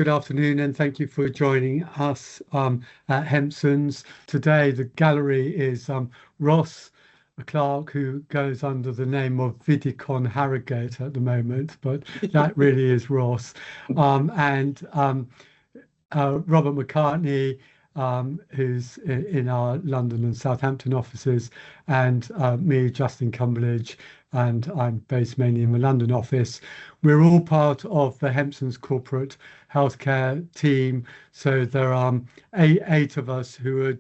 good afternoon, and thank you for joining us at Hempson's. Today, the gallery is Ross, a clerk who goes under the name of Vidicon Harrogate at the moment, but that really is Ross, and Robert McCartney, who's in our London and Southampton offices, and me, Justin Cumberlege, and I'm based mainly in the London office. We're all part of the Hempson's corporate healthcare team. So there are eight of us who are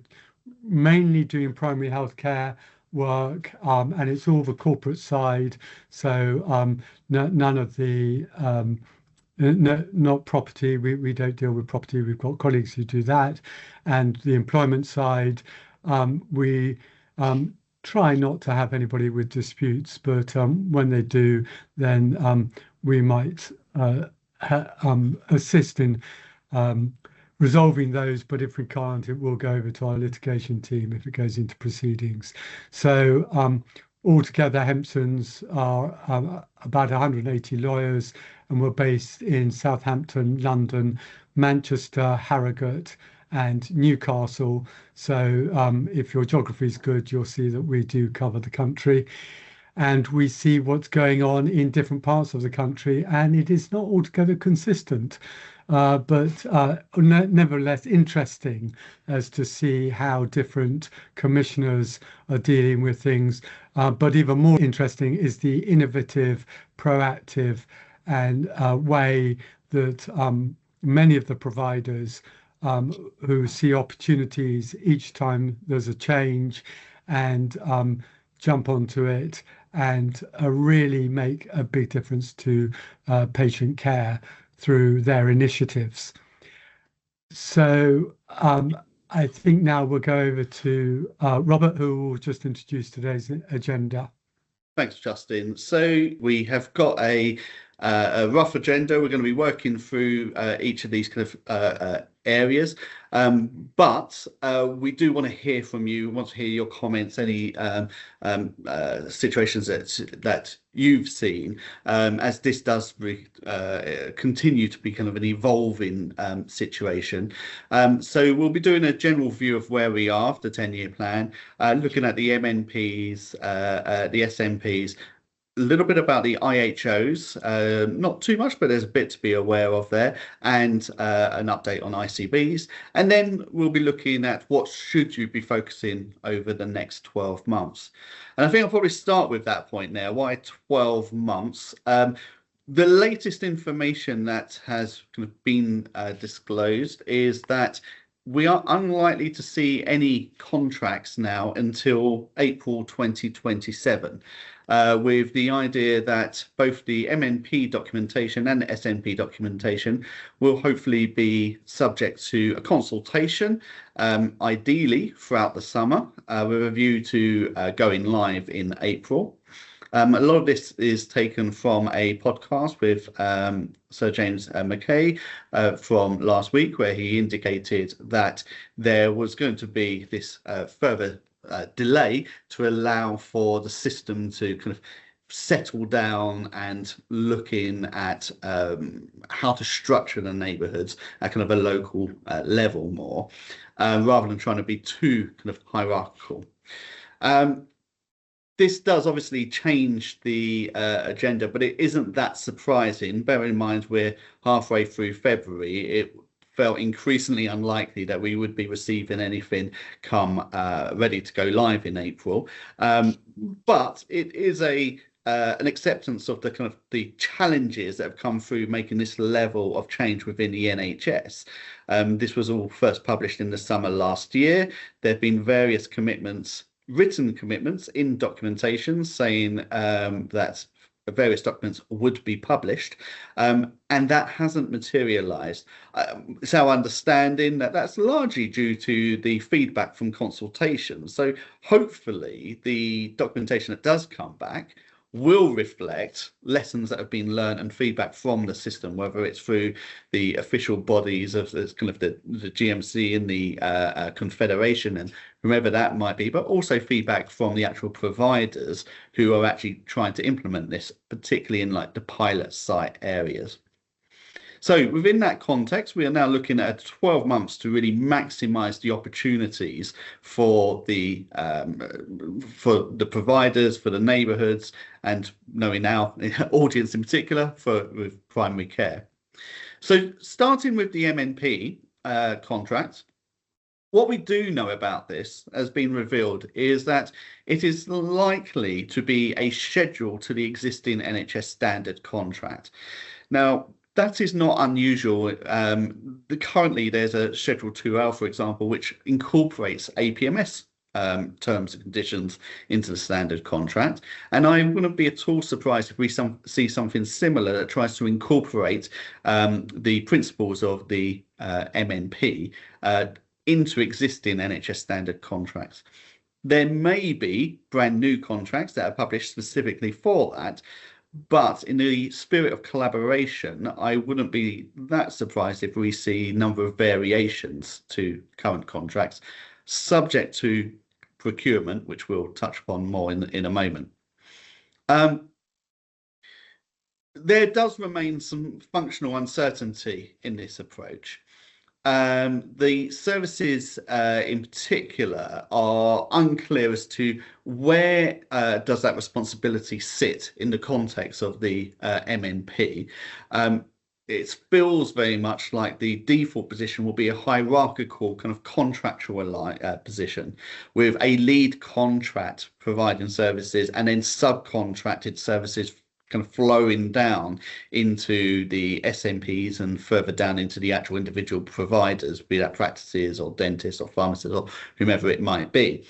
mainly doing primary healthcare work, and it's all the corporate side. So none of the not property. We don't deal with property. We've got colleagues who do that, and the employment side. We try not to have anybody with disputes, but when they do, then we might assist in resolving those. But if we can't, it will go over to our litigation team if it goes into proceedings. So altogether, Hempson's are about 180 lawyers, and we're based in Southampton, London, Manchester, Harrogate, and Newcastle. So if your geography is good, you'll see that we do cover the country, and we see what's going on in different parts of the country, and it is not altogether consistent, but nevertheless interesting as to see how different commissioners are dealing with things. But even more interesting is the innovative, proactive, and way that many of the providers who see opportunities each time there's a change and jump onto it and really make a big difference to patient care through their initiatives. So I think now we'll go over to Robert, who will just introduce today's agenda. Thanks, Justin. So we have got a rough agenda. We're going to be working through each of these kind of areas, but we do want to hear from you. We want to hear your comments, any situations that you've seen, as this does continue to be kind of an evolving situation. So we'll be doing a general view of where we are after the 10-year plan, looking at the MNPs, the SNPs, a little bit about the IHOs, not too much, but there's a bit to be aware of there, and an update on ICBs. And then we'll be looking at what should you be focusing over the next 12 months. And I think I'll probably start with that point now. Why 12 months? The latest information that has kind of been disclosed is that we are unlikely to see any contracts now until April 2027. With the idea that both the MNP documentation and the SNP documentation will hopefully be subject to a consultation, ideally throughout the summer, with a view to going live in April. A lot of this is taken from a podcast with Sir James Mackay from last week, where he indicated that there was going to be this further delay to allow for the system to kind of settle down and looking at how to structure the neighbourhoods at kind of a local level more, rather than trying to be too kind of hierarchical. This does obviously change the agenda, but it isn't that surprising. Bear in mind, we're halfway through February. It felt increasingly unlikely that we would be receiving anything come ready to go live in April. But it is an acceptance of the kind of the challenges that have come through making this level of change within the NHS. This was all first published in the summer last year. There have been various commitments, written commitments in documentation saying that various documents would be published, and that hasn't materialized. It's our understanding that that's largely due to the feedback from consultations. So hopefully the documentation that does come back will reflect lessons that have been learned and feedback from the system, whether it's through the official bodies of the kind of the GMC and the Confederation and whoever that might be, but also feedback from the actual providers who are actually trying to implement this, particularly in like the pilot site areas. So within that context, we are now looking at 12 months to really maximise the opportunities for the providers, for the neighbourhoods, and knowing our audience in particular with primary care. So starting with the MNP contract, what we do know about this has been revealed is that it is likely to be a schedule to the existing NHS standard contract. Now, that is not unusual. Currently, there's a Schedule 2L, for example, which incorporates APMS terms and conditions into the standard contract. And I wouldn't be at all surprised if we see something similar that tries to incorporate the principles of the MNP into existing NHS standard contracts. There may be brand new contracts that are published specifically for that, but in the spirit of collaboration, I wouldn't be that surprised if we see a number of variations to current contracts, subject to procurement, which we'll touch upon more in a moment. There does remain some functional uncertainty in this approach. The services in particular are unclear as to where does that responsibility sit in the context of the MNP. It feels very much like the default position will be a hierarchical kind of contractual position with a lead contract providing services and then subcontracted services kind of flowing down into the SNPs and further down into the actual individual providers, be that practices or dentists or pharmacists or whomever it might be.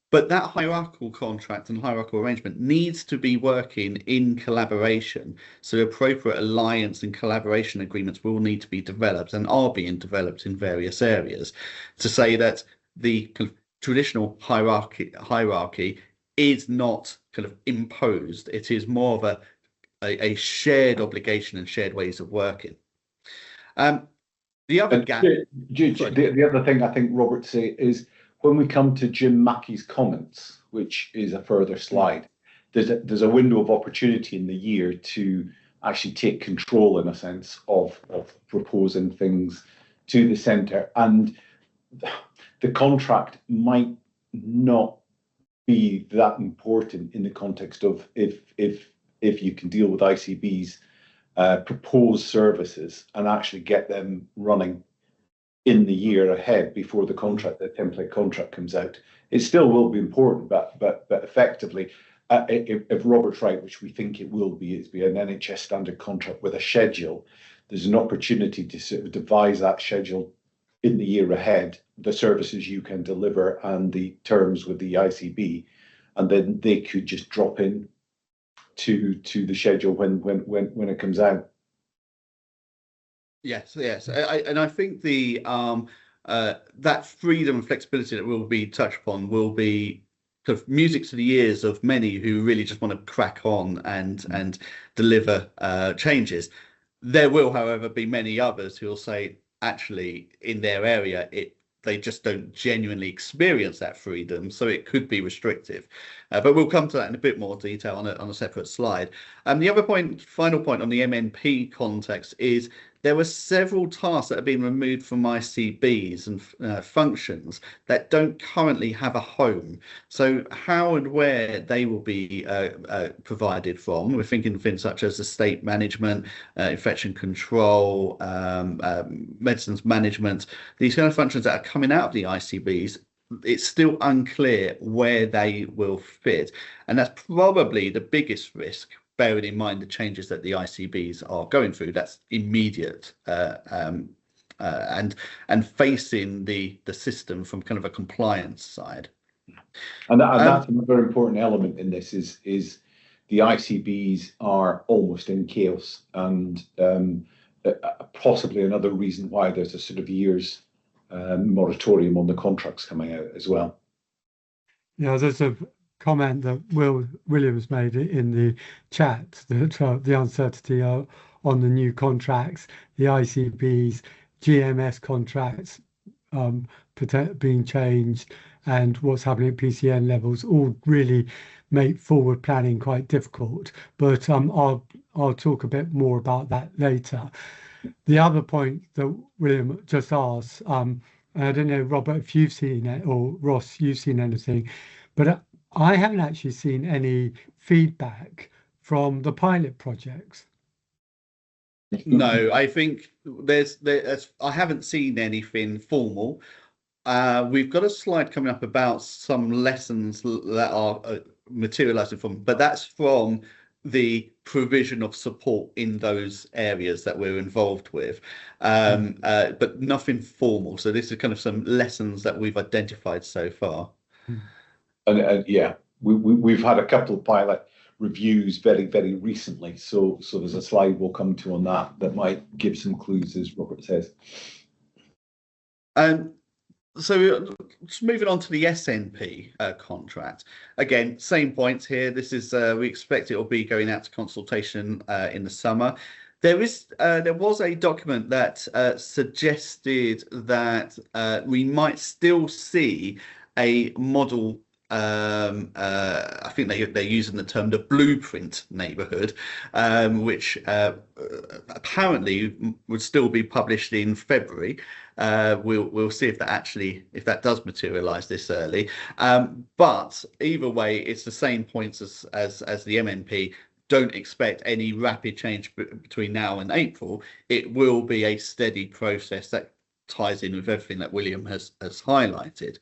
But that hierarchical contract and hierarchical arrangement needs to be working in collaboration. So appropriate alliance and collaboration agreements will need to be developed and are being developed in various areas to say that the kind of traditional hierarchy is not kind of imposed. It is more of a shared obligation and shared ways of working. The other gap. The other thing I think Robert say is when we come to Jim Mackey's comments, which is a further slide, there's a window of opportunity in the year to actually take control, in a sense, of proposing things to the centre, and the contract might not be that important in the context of if you can deal with ICB's proposed services and actually get them running in the year ahead before the template contract comes out. It still will be important, but effectively, if Robert's right, which we think it will be, it's be an NHS standard contract with a schedule. There's an opportunity to sort of devise that schedule in the year ahead, the services you can deliver and the terms with the ICB, and then they could just drop in to the schedule when it comes out. Yes. And I think the that freedom and flexibility that will be touched upon will be kind of music to the ears of many who really just want to crack on and deliver changes. There will, however, be many others who will say, actually, in their area, they just don't genuinely experience that freedom, so it could be restrictive. But we'll come to that in a bit more detail on a separate slide. The other final point on the MNP context is there were several tasks that have been removed from ICBs and functions that don't currently have a home. So how and where they will be provided from, we're thinking things such as estate management, infection control, medicines management, these kind of functions that are coming out of the ICBs. It's still unclear where they will fit. And that's probably the biggest risk, bearing in mind the changes that the ICBs are going through. That's immediate and facing the system from kind of a compliance side. And that's another important element in this is the ICBs are almost in chaos, and possibly another reason why there's a sort of year's moratorium on the contracts coming out as well. Yeah, there's a comment that Williams made in the chat that the uncertainty on the new contracts, the ICBs, GMS contracts being changed, and what's happening at PCN levels all really make forward planning quite difficult. But I'll talk a bit more about that later. The other point that William just asked, I don't know, Robert, if you've seen it, or Ross, you've seen anything, but I haven't actually seen any feedback from the pilot projects. No, I think I haven't seen anything formal. We've got a slide coming up about some lessons that are materializing from, but that's from the provision of support in those areas that we're involved with, but nothing formal. So this is kind of some lessons that we've identified so far. And yeah, we've had a couple of pilot reviews very recently, so there's a slide we'll come to on that might give some clues, as Robert says. So just moving on to the SNP contract. Again, same points here. This is we expect it will be going out to consultation in the summer. There was a document that suggested that we might still see a model. I think they're using the term the blueprint neighbourhood, which apparently would still be published in February. We'll see if that does materialise this early. But either way, it's the same points as the MNP. Don't expect any rapid change between now and April. It will be a steady process that ties in with everything that William has highlighted.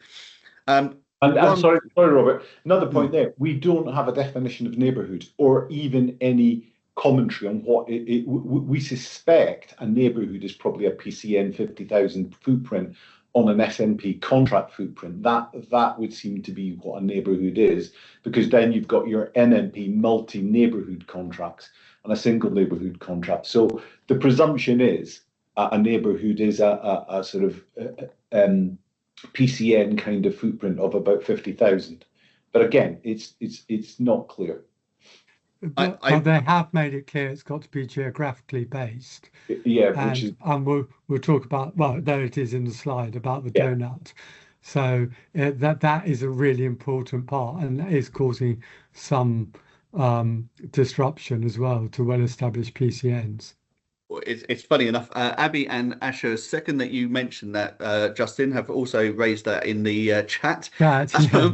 And sorry, Robert, another point there. We don't have a definition of neighbourhood or even any commentary on what we suspect a neighbourhood is probably a PCN 50,000 footprint on an SNP contract footprint. That would seem to be what a neighbourhood is, because then you've got your MNP multi neighbourhood contracts and a single neighbourhood contract. So the presumption is a neighbourhood is a sort of PCN kind of footprint of about 50,000, but again, it's not clear. But they have made it clear it's got to be geographically based. Yeah, and we'll talk about, well, there it is in the slide about the donut. So that is a really important part, and that is causing some disruption as well to well-established PCNs. It's funny enough, Abby and Asher, second that you mentioned that, Justin, have also raised that in the chat. So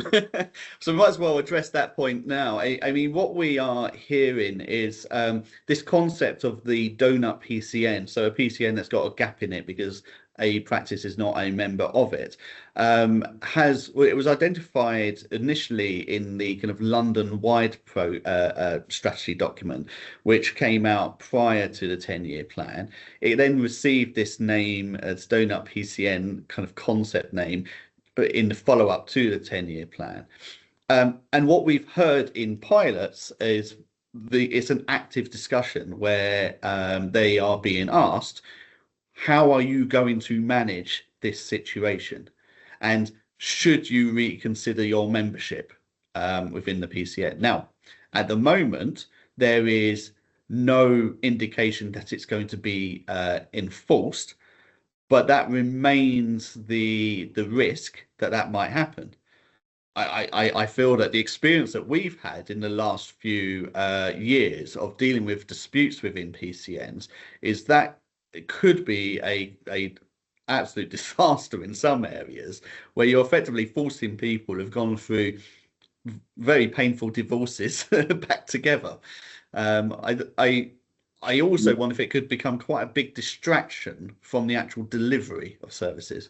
we might as well address that point now. I mean, what we are hearing is this concept of the donut PCN, so a PCN that's got a gap in it because a practice is not a member of it, it was identified initially in the kind of London-wide strategy document, which came out prior to the 10-year plan. It then received this name as Donut PCN kind of concept name, but in the follow-up to the 10-year plan. And what we've heard in pilots is it's an active discussion where they are being asked, how are you going to manage this situation? And should you reconsider your membership within the PCN? Now, at the moment, there is no indication that it's going to be enforced, but that remains the risk that might happen. I feel that the experience that we've had in the last few years of dealing with disputes within PCNs is that it could be a absolute disaster in some areas, where you're effectively forcing people who've gone through very painful divorces back together. I also wonder if it could become quite a big distraction from the actual delivery of services.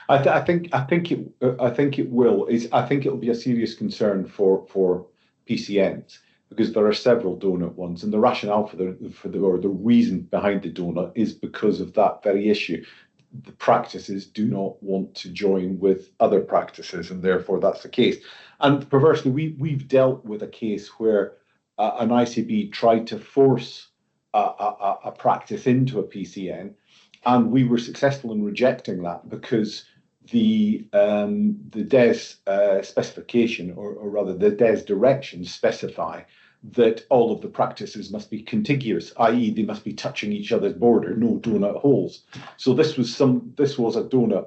I think it will. I think it will be a serious concern for PCNs, because there are several donut ones, and the rationale for the reason behind the donut is because of that very issue. The practices do not want to join with other practices, and therefore that's the case. And perversely, we've dealt with a case where an ICB tried to force a practice into a PCN, and we were successful in rejecting that because the DES specification, or rather the DES directions, specify that all of the practices must be contiguous, i.e. they must be touching each other's border, no donut holes. So this was a donut,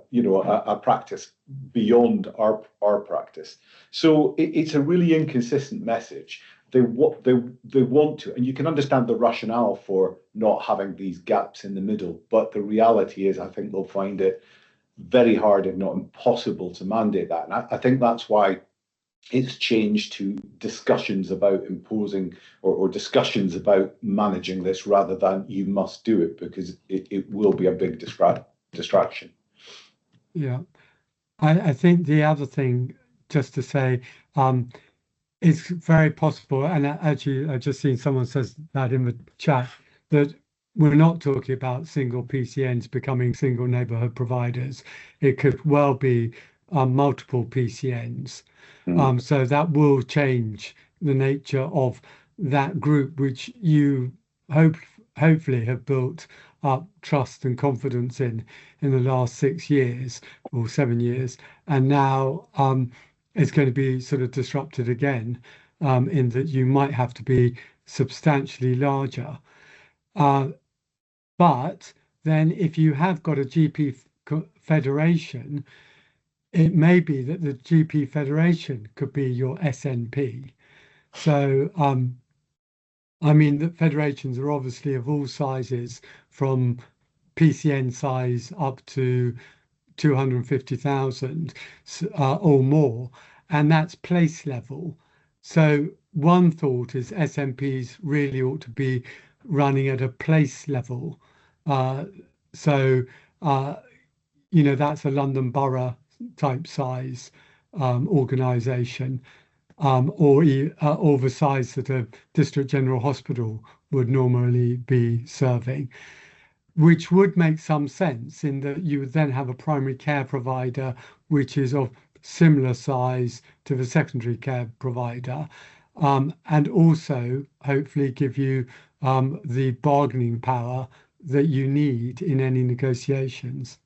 a practice beyond our practice. So it's a really inconsistent message. they want to, and you can understand the rationale for not having these gaps in the middle. But the reality is, I think they'll find it very hard, if not impossible, to mandate that. And I think that's why it's changed to discussions about imposing or discussions about managing this rather than you must do it, because it will be a big distraction. Yeah, I think the other thing, just to say, it's very possible, and actually I've just seen someone says that in the chat, that we're not talking about single PCNs becoming single neighbourhood providers. It could well be multiple PCNs. So that will change the nature of that group, which you hopefully have built up trust and confidence in the last 6 years or 7 years, and now it's going to be sort of disrupted again, in that you might have to be substantially larger. But then if you have got a GP federation, it may be that the GP federation could be your SNP. So, I mean, the federations are obviously of all sizes, from PCN size up to 250,000 or more, and that's place level. So one thought is SNPs really ought to be running at a place level. You know, that's a London Borough type size organisation, or the size that a district general hospital would normally be serving, which would make some sense in that you would then have a primary care provider which is of similar size to the secondary care provider, and also hopefully give you the bargaining power that you need in any negotiations.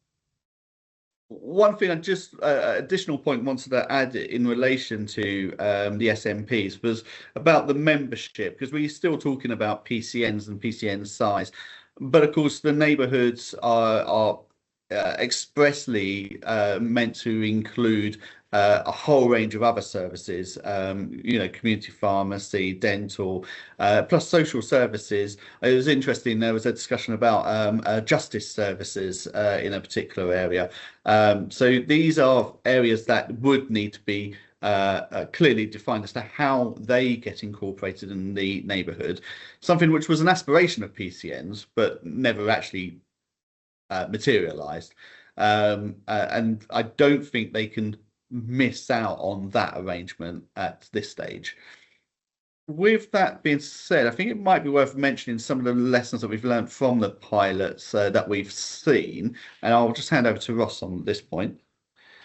One thing I just additional point wanted to add in relation to the SNPs was about the membership, because we're still talking about PCNs and PCN size, but of course the neighbourhoods are expressly meant to include a whole range of other services, you know, community pharmacy, dental, plus social services. It was interesting, there was a discussion about justice services in a particular area. So these are areas that would need to be clearly defined as to how they get incorporated in the neighbourhood, something which was an aspiration of PCNs but never actually materialised. And I don't think they can miss out on that arrangement at this stage. With that being said, I think it might be worth mentioning some of the lessons that we've learned from the pilots that we've seen, and I'll just hand over to Ross on this point.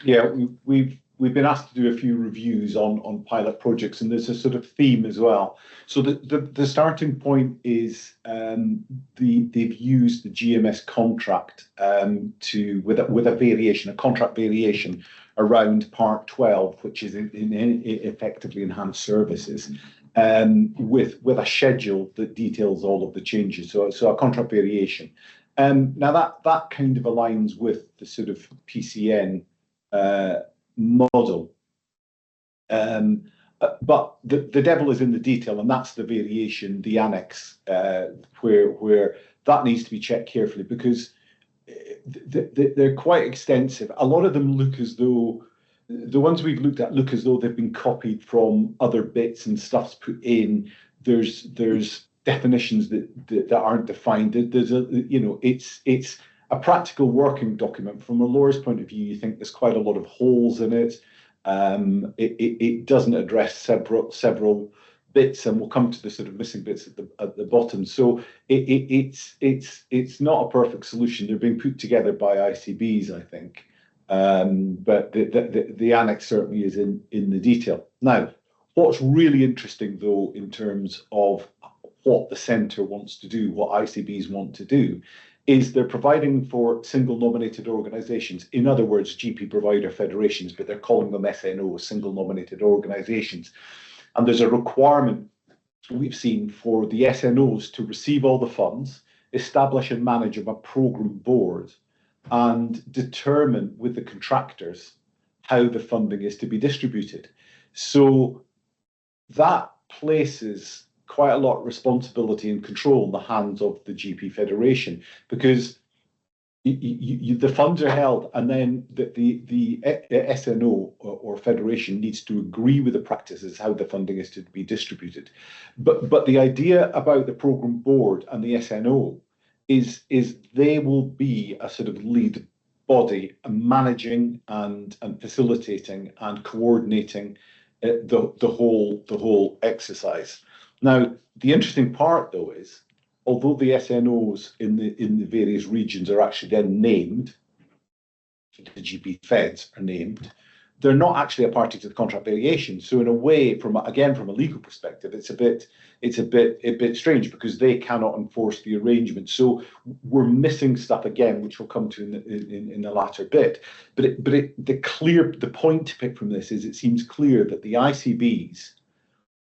Yeah, we've been asked to do a few reviews on pilot projects, and there's a sort of theme as well. So the starting point is they've used the GMS contract with a variation, a contract variation around Part 12, which is in effectively enhanced services, with a schedule that details all of the changes. So a contract variation. Now that kind of aligns with the sort of PCN model, but the devil is in the detail, and that's the variation, the annex, where that needs to be checked carefully, because they're quite extensive. A lot of them look as though, the ones we've looked at look as though they've been copied from other bits and stuff's put in. There's definitions that aren't defined. There's it's a practical working document. From a lawyer's point of view, you think there's quite a lot of holes in it. It doesn't address several bits, and we'll come to the sort of missing bits at the bottom. So it's not a perfect solution. They're being put together by ICBs, I think, but the annex certainly is in the detail. Now, what's really interesting, though, in terms of what the centre wants to do, what ICBs want to do, is they're providing for single nominated organisations, in other words, GP provider federations, but they're calling them SNOs, single nominated organisations. And there's a requirement we've seen for the SNOs to receive all the funds, establish and manage a programme board, and determine with the contractors how the funding is to be distributed. So that places quite a lot of responsibility and control in the hands of the GP Federation, because the funds are held, and then the SNO or federation needs to agree with the practices how the funding is to be distributed. But the idea about the programme board and the SNO is they will be a sort of lead body managing and facilitating and coordinating the whole exercise. Now, the interesting part though is, although the SNOs in the various regions are actually then named, the GP Feds are named, they're not actually a party to the contract variation. So in a way, from a legal perspective, it's a bit strange, because they cannot enforce the arrangement. So we're missing stuff again, which we'll come to in the latter bit. But the point to pick from this is, it seems clear that the ICBs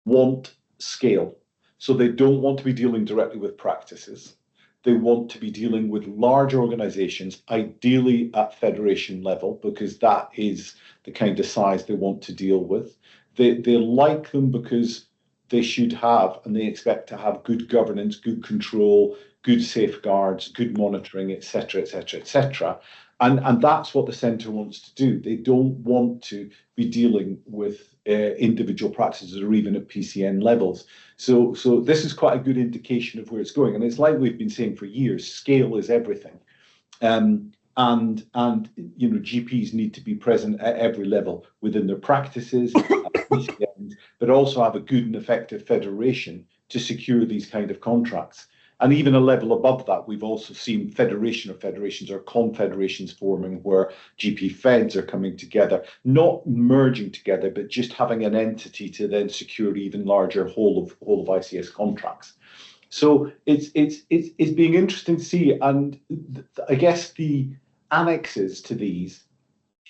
want scale. So they don't want to be dealing directly with practices. They want to be dealing with large organisations, ideally at federation level, because that is the kind of size they want to deal with. They like them because they should have, and they expect to have, good governance, good control, good safeguards, good monitoring, etc., etc., etc. And that's what the centre wants to do. They don't want to be dealing with individual practices, or even at PCN levels. So this is quite a good indication of where it's going. And it's like we've been saying for years, scale is everything. And GPs need to be present at every level within their practices, PCNs, but also have a good and effective federation to secure these kind of contracts. And even a level above that, we've also seen federation of federations or confederations forming, where GP Feds are coming together, not merging together, but just having an entity to then secure even larger whole of ICS contracts. So it's being interesting to see, and I guess the annexes to these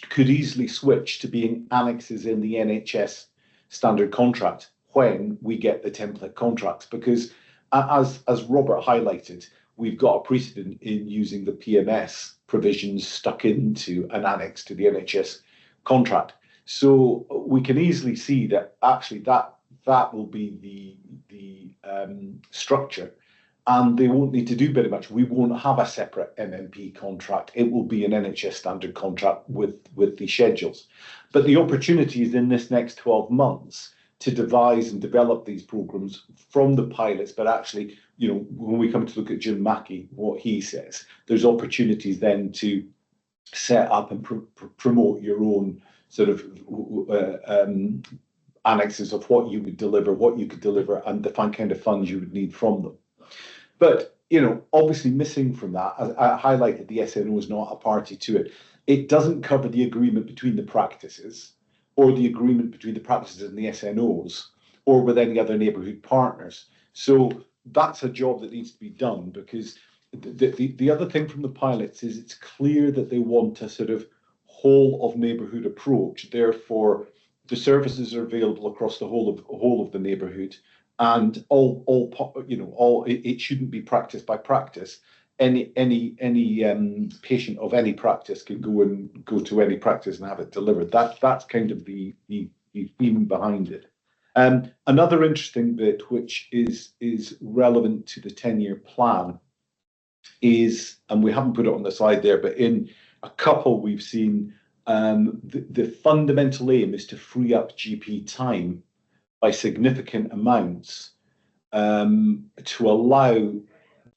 could easily switch to being annexes in the NHS standard contract when we get the template contracts, because as Robert highlighted, we've got a precedent in using the PMS provisions stuck into an annex to the NHS contract. So we can easily see that actually that will be the structure, and they won't need to do very much. We won't have a separate MNP contract. It will be an NHS standard contract with the schedules. But the opportunity is in this next 12 months to devise and develop these programs from the pilots. But actually, when we come to look at Jim Mackey, what he says, there's opportunities then to set up and promote your own sort of annexes of what you would deliver, what you could deliver, and the kind of funds you would need from them. But, obviously missing from that, as I highlighted, the SNO is not a party to it. It doesn't cover the agreement between the practices, or the agreement between the practices and the SNOs, or with any other neighbourhood partners. So that's a job that needs to be done, because the other thing from the pilots is it's clear that they want a sort of whole of neighbourhood approach. Therefore, the services are available across the whole of the neighbourhood, and it shouldn't be practice by practice. Any patient of any practice can go to any practice and have it delivered. That's kind of the theme behind it. Another interesting bit, which is relevant to the 10-year plan, is, and we haven't put it on the slide there, but in a couple we've seen the fundamental aim is to free up GP time by significant amounts to allow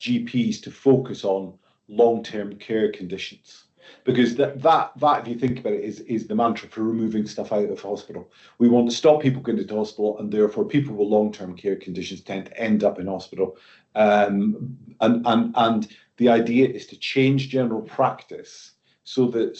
GPs to focus on long-term care conditions, because that if you think about it is the mantra for removing stuff out of hospital. We want to stop people going to hospital, and therefore people with long-term care conditions tend to end up in hospital. And the idea is to change general practice so that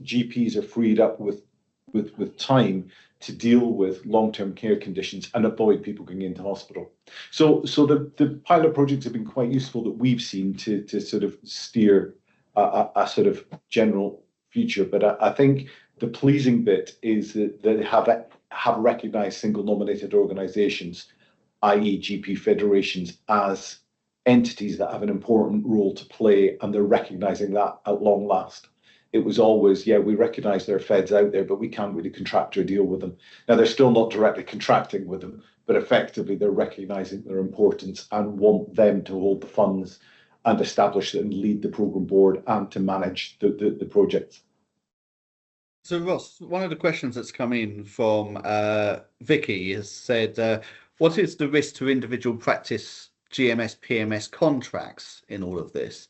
GPs are freed up with time to deal with long-term care conditions and avoid people going into hospital. So the pilot projects have been quite useful that we've seen to sort of steer a sort of general future. But I think the pleasing bit is that they have recognised single nominated organisations, i.e. GP federations, as entities that have an important role to play, and they're recognising that at long last. It was always, we recognise there are feds out there, but we can't really contract or deal with them. Now, they're still not directly contracting with them, but effectively they're recognising their importance and want them to hold the funds and establish and lead the programme board and to manage the projects. So Ross, one of the questions that's come in from Vicky has said, what is the risk to individual practice GMS, PMS contracts in all of this?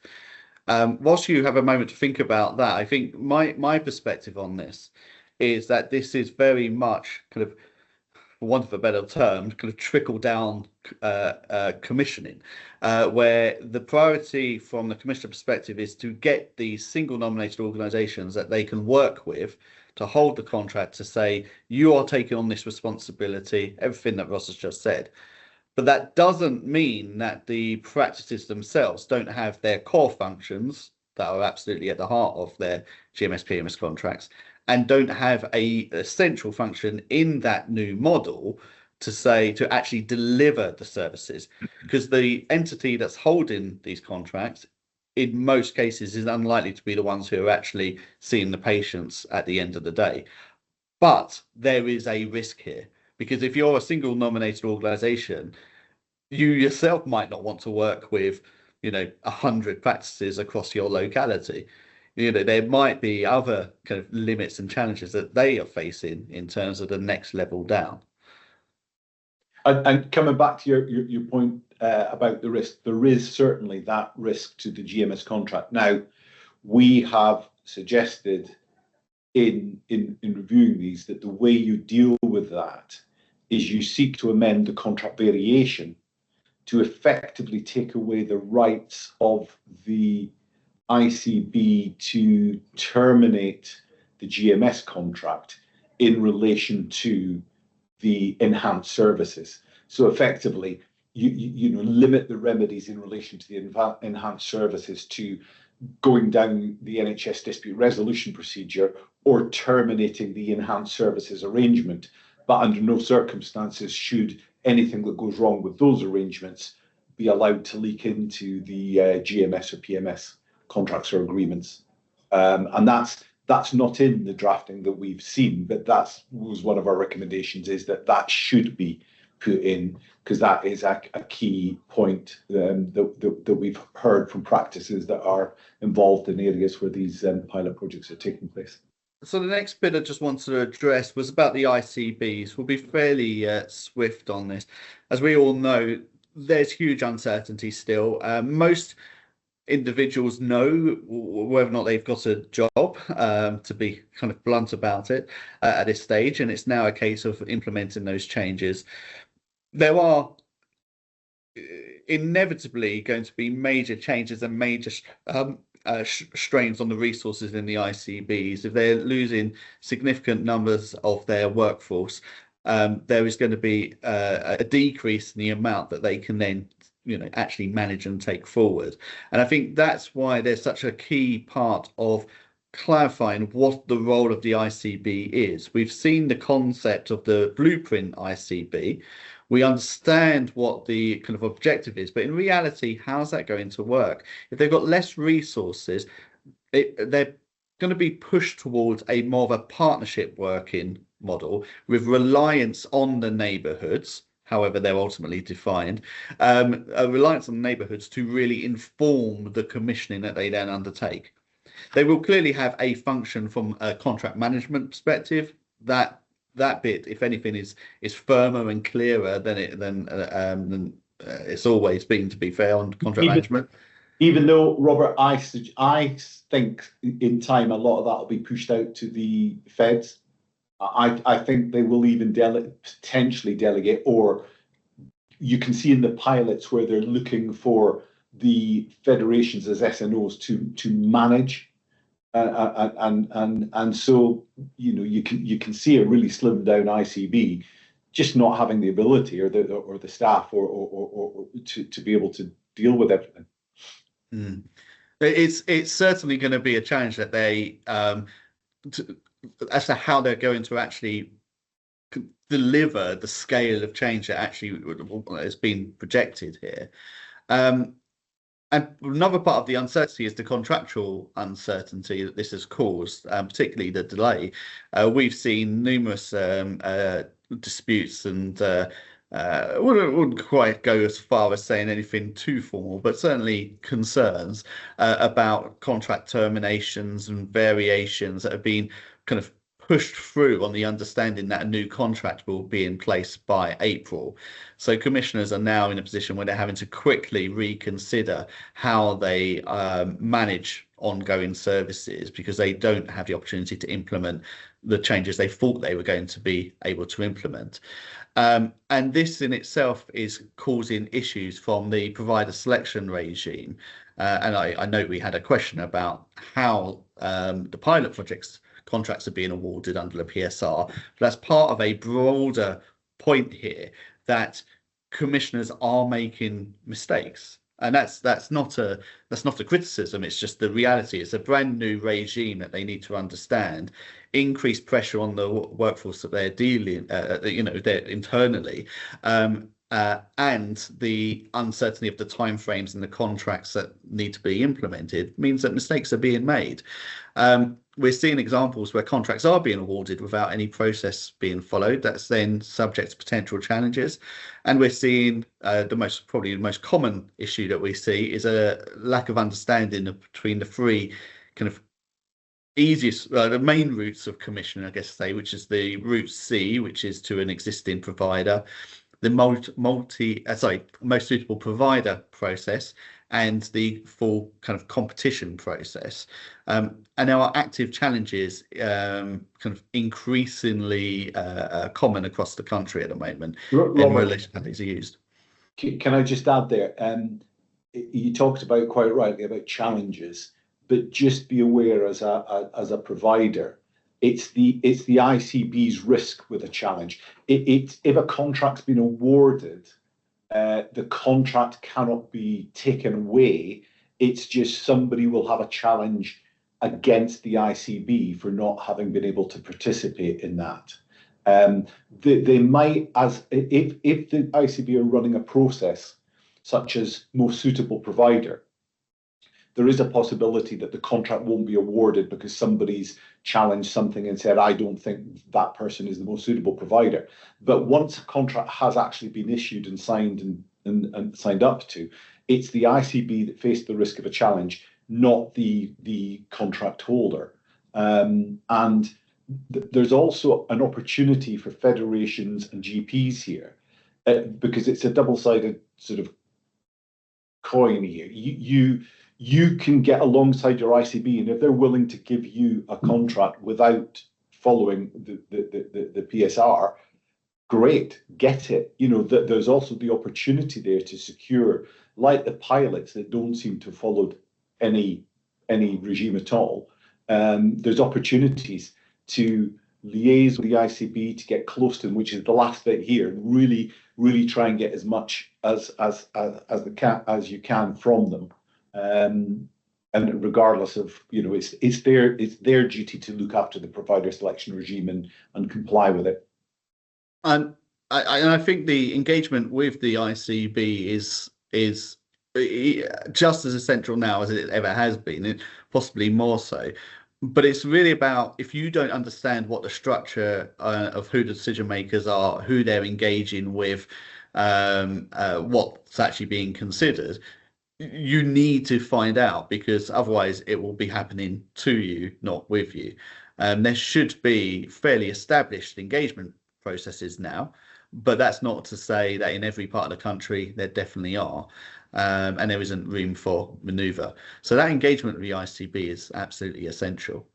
Whilst you have a moment to think about that, I think my perspective on this is that this is very much kind of, for want of a better term, kind of trickle down commissioning, where the priority from the commissioner perspective is to get these single nominated organisations that they can work with to hold the contract, to say, you are taking on this responsibility, everything that Ross has just said. But that doesn't mean that the practices themselves don't have their core functions that are absolutely at the heart of their GMS, PMS contracts, and don't have a central function in that new model to actually deliver the services, because the entity that's holding these contracts in most cases is unlikely to be the ones who are actually seeing the patients at the end of the day. But there is a risk here, because if you're a single nominated organisation, you yourself might not want to work with 100 practices across your locality. There might be other kind of limits and challenges that they are facing in terms of the next level down. And coming back to your point about the risk, there is certainly that risk to the GMS contract. Now, we have suggested in reviewing these that the way you deal with that is you seek to amend the contract variation to effectively take away the rights of the ICB to terminate the GMS contract in relation to the enhanced services. So effectively, you limit the remedies in relation to the enhanced services to going down the NHS dispute resolution procedure or terminating the enhanced services arrangement. But under no circumstances should anything that goes wrong with those arrangements be allowed to leak into the GMS or PMS contracts or agreements. And that's not in the drafting that we've seen, but that was one of our recommendations, is that should be put in, because that is a key point that we've heard from practices that are involved in areas where these pilot projects are taking place. So the next bit I just wanted to address was about the ICBs. We'll be fairly swift on this. As we all know, there's huge uncertainty still. Most individuals know whether or not they've got a job, to be kind of blunt about it at this stage, and it's now a case of implementing those changes. There are inevitably going to be major changes and major strains on the resources in the ICBs. If they're losing significant numbers of their workforce, there is going to be a decrease in the amount that they can then actually manage and take forward. And I think that's why there's such a key part of clarifying what the role of the ICB is. We've seen the concept of the blueprint ICB. We understand what the kind of objective is, but in reality, how's that going to work? If they've got less resources, they're going to be pushed towards a more of a partnership working model with reliance on the neighbourhoods, however they're ultimately defined, a reliance on the neighbourhoods to really inform the commissioning that they then undertake. They will clearly have a function from a contract management perspective. That bit, if anything, is firmer and clearer than it's always been, to be fair, on contract management. Even though, Robert, I think in time a lot of that will be pushed out to the feds. I think they will even potentially delegate, or you can see in the pilots where they're looking for the federations as SNOs to manage, and so you can see a really slimmed down ICB just not having the ability or the staff or to be able to deal with everything. It's certainly going to be a challenge that they as to how they're going to actually deliver the scale of change that actually has been projected here. And another part of the uncertainty is the contractual uncertainty that this has caused, particularly the delay. We've seen numerous disputes and wouldn't quite go as far as saying anything too formal, but certainly concerns about contract terminations and variations that have been kind of pushed through on the understanding that a new contract will be in place by April. So commissioners are now in a position where they're having to quickly reconsider how they manage ongoing services, because they don't have the opportunity to implement the changes they thought they were going to be able to implement. And this in itself is causing issues from the provider selection regime. And I know we had a question about how the pilot projects contracts are being awarded under the PSR. But that's part of a broader point here, that commissioners are making mistakes. And that's not a criticism. It's just the reality. It's a brand new regime that they need to understand. Increased pressure on the workforce that they're dealing, they're internally, and the uncertainty of the timeframes and the contracts that need to be implemented means that mistakes are being made. We're seeing examples where contracts are being awarded without any process being followed. That's then subject to potential challenges. And we're seeing probably the most common issue that we see is a lack of understanding between the three kind of easiest, the main routes of commissioning, I guess say, which is the route C, which is to an existing provider, the most suitable provider process, and the full kind of competition process. And there are active challenges kind of increasingly common across the country at the moment in relation to how these are used. Can I just add there? You talked about, quite rightly, about challenges, but just be aware as a provider, it's the ICB's risk with a challenge. If a contract's been awarded, the contract cannot be taken away. It's just somebody will have a challenge against the ICB for not having been able to participate in that. They might, if the ICB are running a process such as most suitable provider, there is a possibility that the contract won't be awarded because somebody's challenged something and said, I don't think that person is the most suitable provider. But once a contract has actually been issued and signed and signed up to, it's the ICB that faced the risk of a challenge, not the contract holder. There's also an opportunity for federations and GPs here, because it's a double-sided sort of coin here. You can get alongside your ICB, and if they're willing to give you a contract without following the PSR, great, get it. There's also the opportunity there to secure, like the pilots that don't seem to have followed any regime at all. There's opportunities to liaise with the ICB to get close to them, which is the last bit here, and really try and get as much as you can from them. And regardless of, it's their duty to look after the provider selection regime and comply with it. And I think the engagement with the ICB is just as essential now as it ever has been, and possibly more so. But it's really about, if you don't understand what the structure of who the decision makers are, who they're engaging with, what's actually being considered, you need to find out, because otherwise it will be happening to you, not with you. There should be fairly established engagement processes now, but that's not to say that in every part of the country there definitely are, and there isn't room for manoeuvre. So that engagement with the ICB is absolutely essential.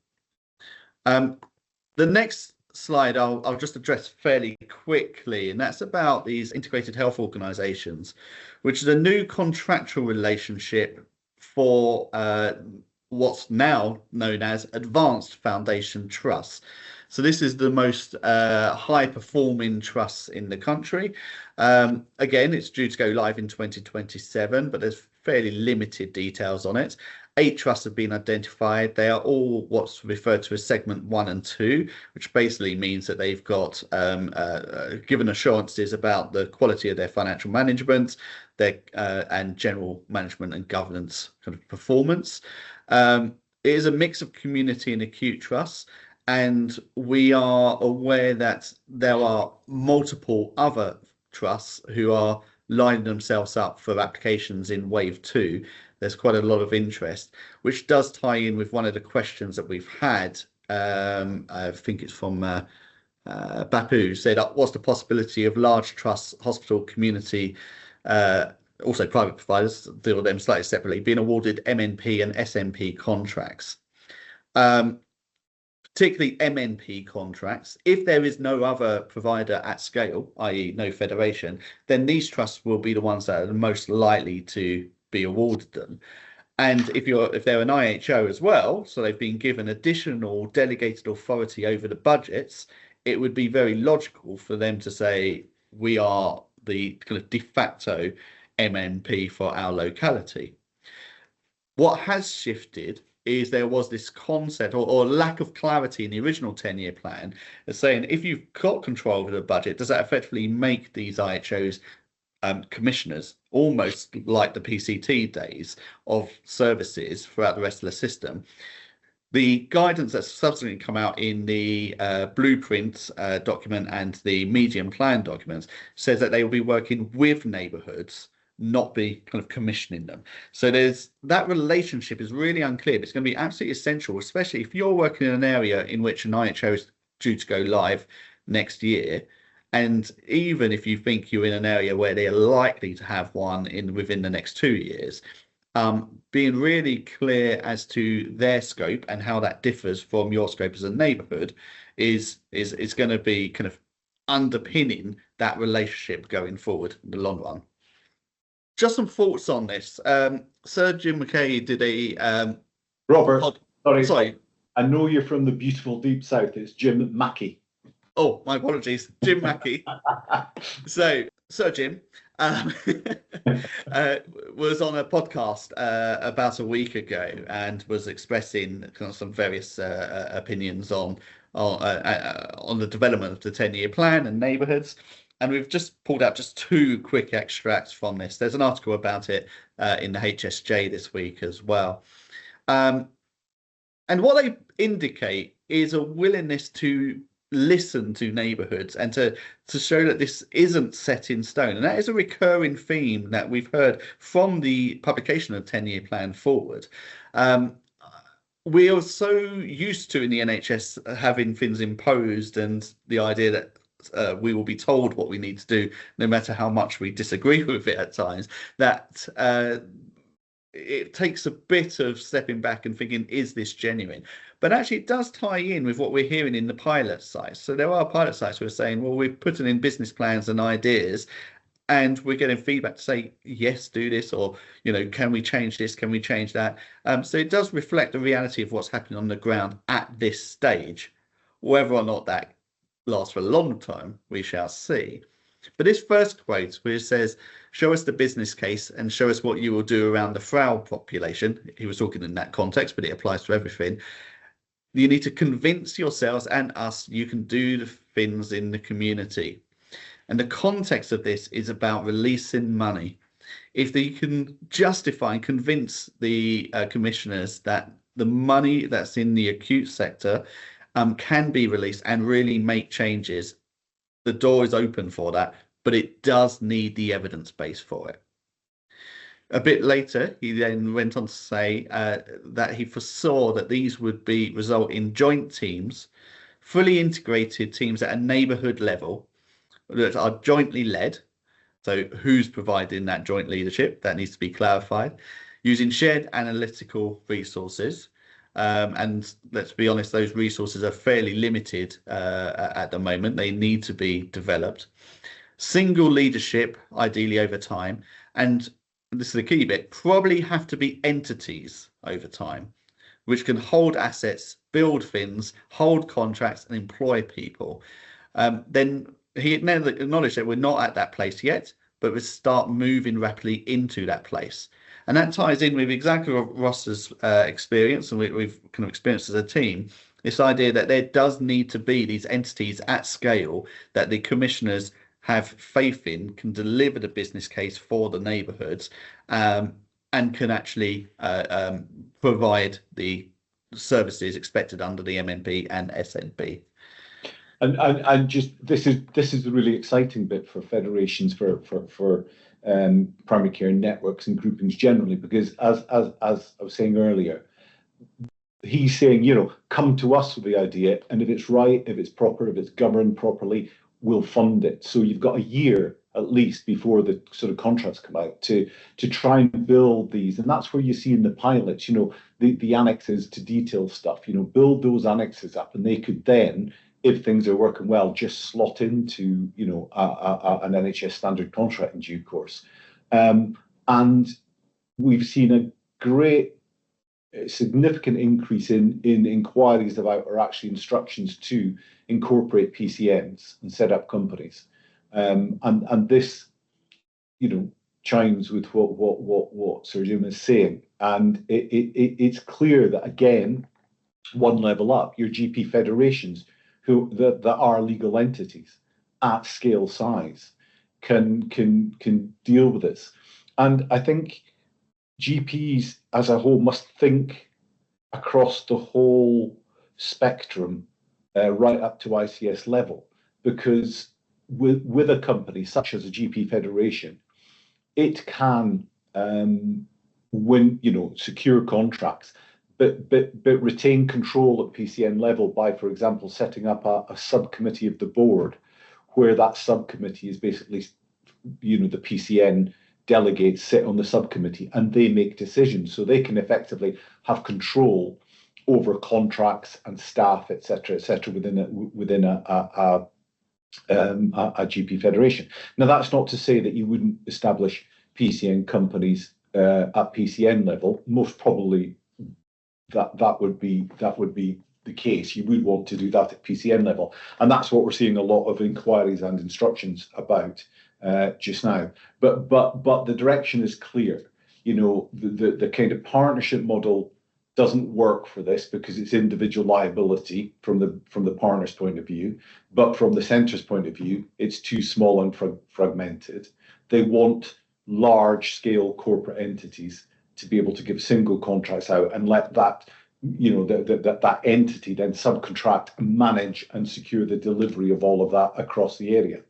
The next slide I'll just address fairly quickly, and that's about these integrated health organisations, which is a new contractual relationship for what's now known as advanced foundation trusts. So this is the most high performing trusts in the country. Again, it's due to go live in 2027, but there's fairly limited details on it. 8 trusts have been identified. They are all what's referred to as segment 1 and 2, which basically means that they've got given assurances about the quality of their financial management, their and general management and governance kind of performance. It is a mix of community and acute trusts, and we are aware that there are multiple other trusts who are lining themselves up for applications in wave 2. There's quite a lot of interest, which does tie in with one of the questions that we've had. I think it's from Bapu, said, what's the possibility of large trusts, hospital, community, also private providers, deal with them slightly separately, being awarded MNP and SNP contracts? Particularly MNP contracts, if there is no other provider at scale, i.e. no federation, then these trusts will be the ones that are the most likely to be awarded them. And if they're an IHO as well, so they've been given additional delegated authority over the budgets, it would be very logical for them to say, we are the kind of de facto MNP for our locality. What has shifted is there was this concept or lack of clarity in the original 10-year plan as saying, if you've got control over the budget, does that effectively make these IHOs commissioners, almost like the PCT days of services throughout the rest of the system? The guidance that's subsequently come out in the blueprint document and the medium plan documents says that they will be working with neighbourhoods, not be kind of commissioning them. So there's that relationship is really unclear. But it's going to be absolutely essential, especially if you're working in an area in which an IHO is due to go live next year. And even if you think you're in an area where they're likely to have one within the next 2 years, being really clear as to their scope and how that differs from your scope as a neighbourhood is going to be kind of underpinning that relationship going forward in the long run. Just some thoughts on this. Sir Jim McKay did a Robert, sorry, I know you're from the beautiful deep south. It's Jim Mackey. Oh, my apologies, Jim Mackey. So Sir Jim was on a podcast about a week ago and was expressing kind of some various opinions on the development of the 10-year plan and neighbourhoods. And we've just pulled out just 2 quick extracts from this. There's an article about it in the HSJ this week as well. And what they indicate is a willingness to listen to neighbourhoods and to show that this isn't set in stone. And that is a recurring theme that we've heard from the publication of 10-year plan forward. We are so used to in the NHS having things imposed and the idea that we will be told what we need to do, no matter how much we disagree with it at times, that it takes a bit of stepping back and thinking, is this genuine? But actually, it does tie in with what we're hearing in the pilot sites. So there are pilot sites who are saying, well, we're putting in business plans and ideas, and we're getting feedback to say, yes, do this, or, you know, can we change this? Can we change that? So it does reflect the reality of what's happening on the ground at this stage. Whether or not that lasts for a long time, we shall see. But this first quote, where it says, show us the business case and show us what you will do around the frail population. He was talking in that context, but it applies to everything. You need to convince yourselves and us you can do the things in the community. And the context of this is about releasing money. If you can justify and convince the commissioners that the money that's in the acute sector can be released and really make changes, the door is open for that, but it does need the evidence base for it. A bit later, he then went on to say that he foresaw that these would result in joint teams, fully integrated teams at a neighbourhood level that are jointly led. So who's providing that joint leadership? That needs to be clarified. Using shared analytical resources. And let's be honest, those resources are fairly limited at the moment. They need to be developed. Single leadership, ideally over time. And this is the key bit, probably have to be entities over time, which can hold assets, build things, hold contracts and employ people. Then he acknowledged that we're not at that place yet, but we start moving rapidly into that place. And that ties in with exactly Ross's experience, and we've kind of experienced as a team, this idea that there does need to be these entities at scale that the commissioners have faith in, can deliver the business case for the neighbourhoods, and can actually provide the services expected under the MNP and SNP. And just this is the really exciting bit for federations, for primary care networks and groupings generally, because as I was saying earlier, he's saying, come to us with the idea, and if it's right, if it's proper, if it's governed properly, we'll fund it. So you've got a year at least before the sort of contracts come out to try and build these. And that's where you see in the pilots, the annexes to detail stuff, build those annexes up, and they could then, if things are working well, just slot into, an NHS standard contract in due course. And we've seen a great significant increase in inquiries about, or actually instructions to incorporate PCNs and set up companies. And this, chimes with what Sir Jim is saying. And it's clear that, again, one level up, your GP federations, that are legal entities at scale size, can deal with this. And I think GPs as a whole must think across the whole spectrum, right up to ICS level, because with a company such as a GP federation, it can secure contracts, but retain control at PCN level by, for example, setting up a subcommittee of the board, where that subcommittee is basically, the PCN delegates sit on the subcommittee and they make decisions, so they can effectively have control over contracts and staff, etc., within a GP federation. Now, that's not to say that you wouldn't establish PCN companies at PCN level. Most probably, that would be the case. You would want to do that at PCN level, and that's what we're seeing a lot of inquiries and instructions about just now. But the direction is clear. The kind of partnership model doesn't work for this because it's individual liability from the partner's point of view, but from the centre's point of view, it's too small and fragmented. They want large-scale corporate entities to be able to give single contracts out and let that, that entity then subcontract and manage and secure the delivery of all of that across the area.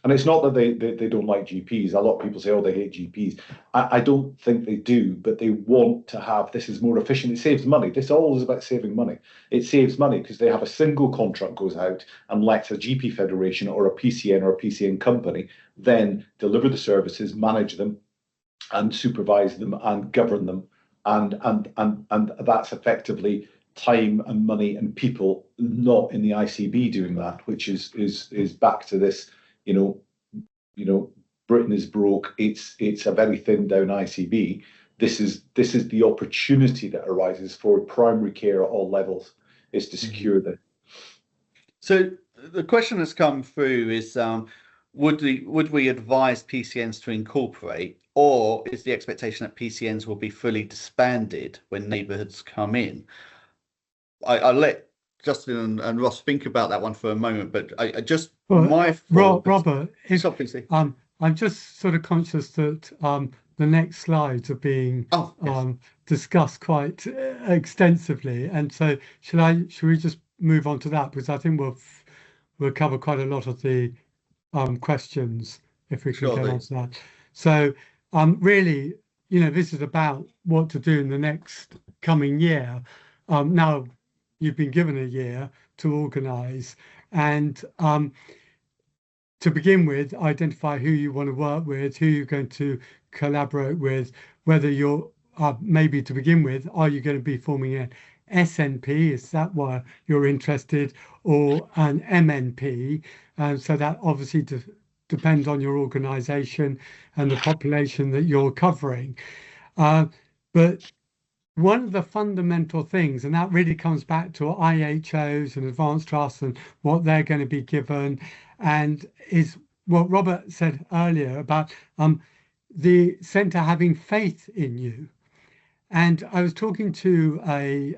And it's not that they don't like GPs. A lot of people say, oh, they hate GPs. I don't think they do, but they want to have, this is more efficient. It saves money. This all is about saving money. It saves money because they have a single contract goes out and lets a GP federation or a PCN or a PCN company then deliver the services, manage them, and supervise them and govern them. And that's effectively time and money and people not in the ICB doing that, which is back to this, Britain is broke. It's a very thin down ICB. This is the opportunity that arises for primary care at all levels, is to secure that. So the question that's come through is, would we advise PCNs to incorporate, or is the expectation that PCNs will be fully disbanded when neighbourhoods come in? I'll let Justin and Ross think about that one for a moment, but Robert, I'm just sort of conscious that the next slides are being discussed quite extensively, and so should we just move on to that, because I think we'll cover quite a lot of the questions if we can get on to that. So really, this is about what to do in the next coming year. Now, you've been given a year to organise and to begin with, identify who you want to work with, who you're going to collaborate with, whether you're maybe to begin with, are you going to be forming an SNP? Is that why you're interested, or an MNP? So that obviously depends on your organisation and the population that you're covering. But one of the fundamental things, and that really comes back to IHOs and advanced trusts and what they're going to be given, and is what Robert said earlier about the centre having faith in you. And I was talking to a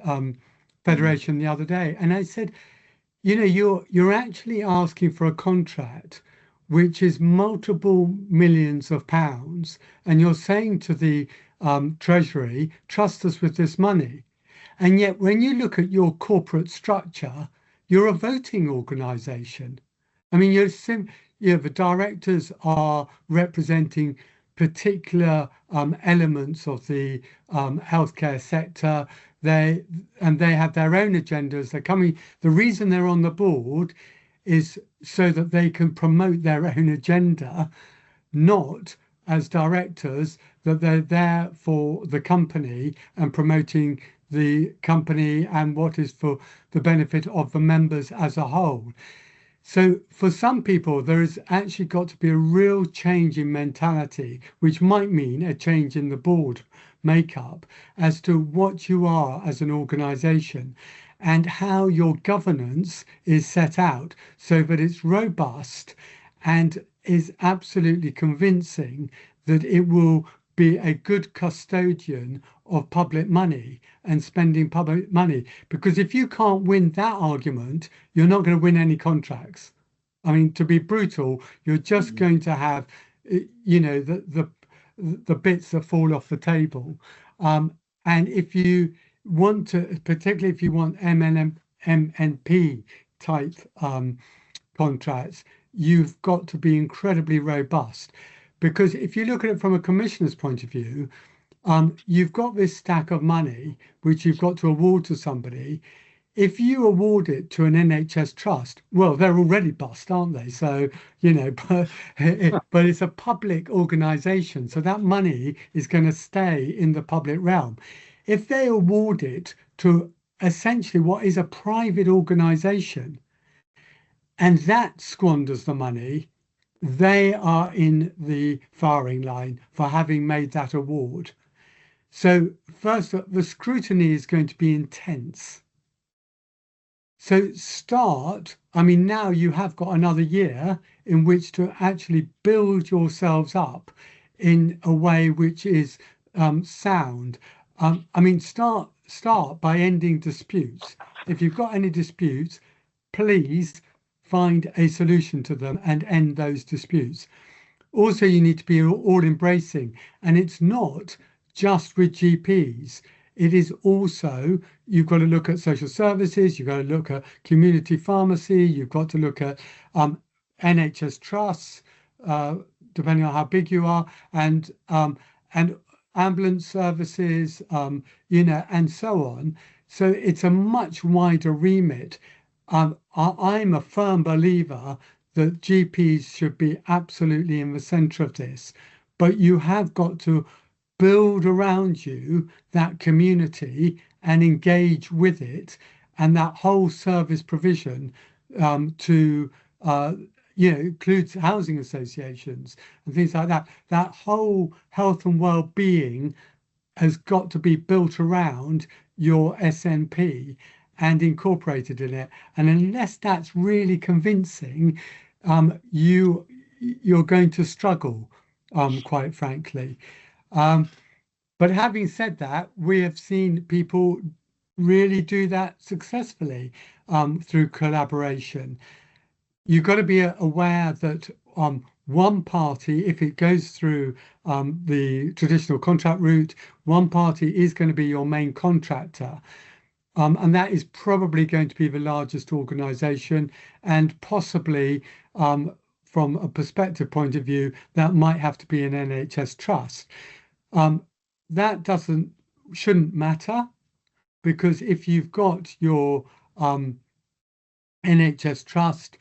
federation the other day, and I said, you're actually asking for a contract which is multiple millions of pounds, and you're saying to the Treasury, trust us with this money. And yet when you look at your corporate structure, you're a voting organisation. I mean, the directors are representing particular elements of the healthcare sector. They have their own agendas. They're coming. The reason they're on the board is so that they can promote their own agenda, not as directors, that they're there for the company and promoting the company and what is for the benefit of the members as a whole. So for some people, there has actually got to be a real change in mentality, which might mean a change in the board makeup as to what you are as an organisation and how your governance is set out so that it's robust and is absolutely convincing that it will be a good custodian of public money and spending public money. Because if you can't win that argument, you're not going to win any contracts. I mean, to be brutal, you're just going to have, the bits that fall off the table. And if you want to, particularly if you want MNP type contracts, you've got to be incredibly robust. Because if you look at it from a commissioner's point of view, you've got this stack of money which you've got to award to somebody. If you award it to an NHS trust, well, they're already bust, aren't they? So, but it's a public organisation, so that money is going to stay in the public realm. If they award it to essentially what is a private organisation, and that squanders the money, they are in the firing line for having made that award. So first, the scrutiny is going to be intense. So now you have got another year in which to actually build yourselves up in a way which is sound. Start by ending disputes. If you've got any disputes, please find a solution to them and end those disputes. Also, you need to be all embracing, and it's not just with GPs. It is also, you've got to look at social services, you've got to look at community pharmacy, you've got to look at NHS trusts, depending on how big you are, and ambulance services, and so on. So it's a much wider remit. I'm a firm believer that GPs should be absolutely in the centre of this, but you have got to build around you that community and engage with it, and that whole service provision includes housing associations and things like that. That whole health and well-being has got to be built around your SNP and incorporated in it. And unless that's really convincing, you're going to struggle, quite frankly. But having said that, we have seen people really do that successfully through collaboration. You've got to be aware that one party, if it goes through the traditional contract route, one party is going to be your main contractor. And that is probably going to be the largest organisation, and possibly from a perspective point of view, that might have to be an NHS trust. That shouldn't matter, because if you've got your NHS trust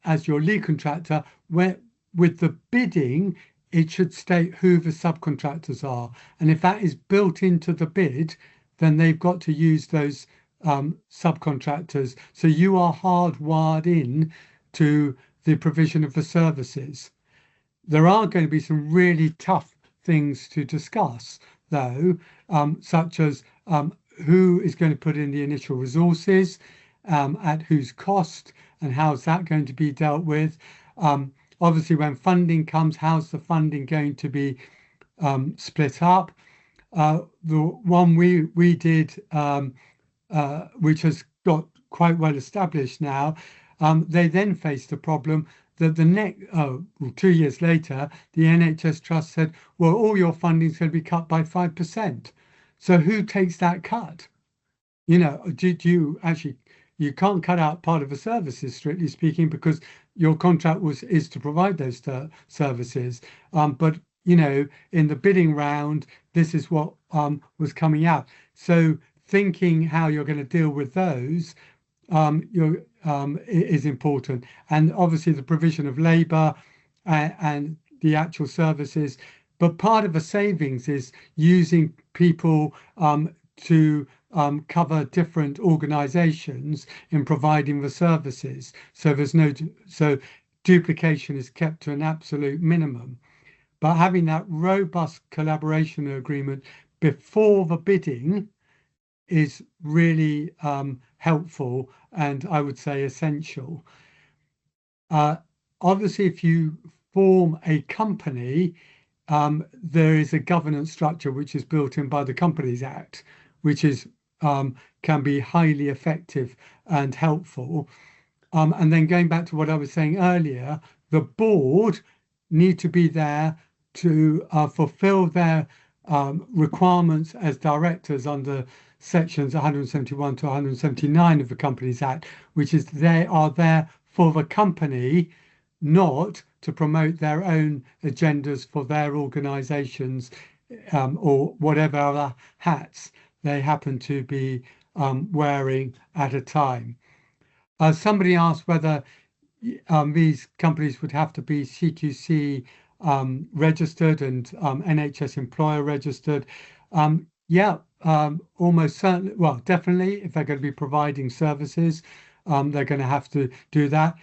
as your lead contractor, with the bidding, it should state who the subcontractors are. And if that is built into the bid, then they've got to use those subcontractors. So you are hardwired in to the provision of the services. There are going to be some really tough things to discuss, though, such as who is going to put in the initial resources, at whose cost, and how's that going to be dealt with. Obviously, when funding comes, how's the funding going to be split up? The one we did, which has got quite well established now, they then faced the problem that 2 years later, the NHS Trust said, well, all your funding is going to be cut by 5%. So who takes that cut? Do you actually, you can't cut out part of the services, strictly speaking, because your contract is to provide those services. But you know, in the bidding round, this is what was coming out. So thinking how you're going to deal with those is important, and obviously the provision of labour and the actual services. But part of the savings is using people to cover different organisations in providing the services. So so duplication is kept to an absolute minimum. But having that robust collaboration agreement before the bidding is really helpful, and I would say essential. Obviously, if you form a company, there is a governance structure which is built in by the Companies Act, which is can be highly effective and helpful. And then going back to what I was saying earlier, the board need to be there to fulfill their requirements as directors under sections 171 to 179 of the Companies Act, which is they are there for the company, not to promote their own agendas for their organisations or whatever other hats they happen to be wearing at a time. Somebody asked whether these companies would have to be CQC registered and NHS employer registered. Yeah, almost certainly. Well, definitely, if they're going to be providing services, they're going to have to do that.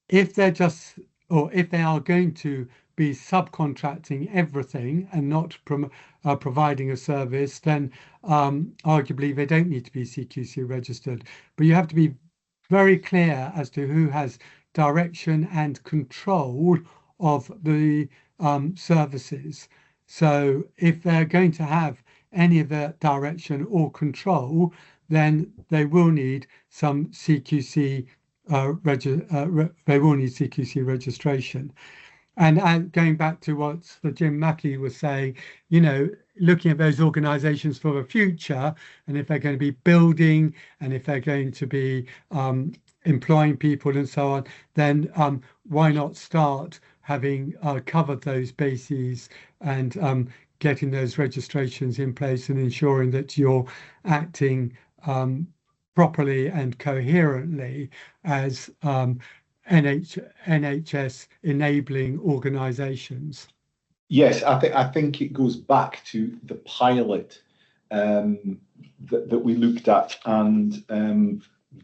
If they're just, or if they are going to be subcontracting everything and not providing a service, then arguably they don't need to be CQC registered. But you have to be very clear as to who has direction and control of the services. So if they're going to have any of the direction or control, then they will need some CQC they will need CQC registration. And going back to what the Jim Mackey was saying, you know, looking at those organisations for the future, and if they're going to be building, and if they're going to be employing people and so on, then why not start having covered those bases and getting those registrations in place and ensuring that you're acting properly and coherently as NHS enabling organisations. Yes, I think it goes back to the pilot that we looked at, and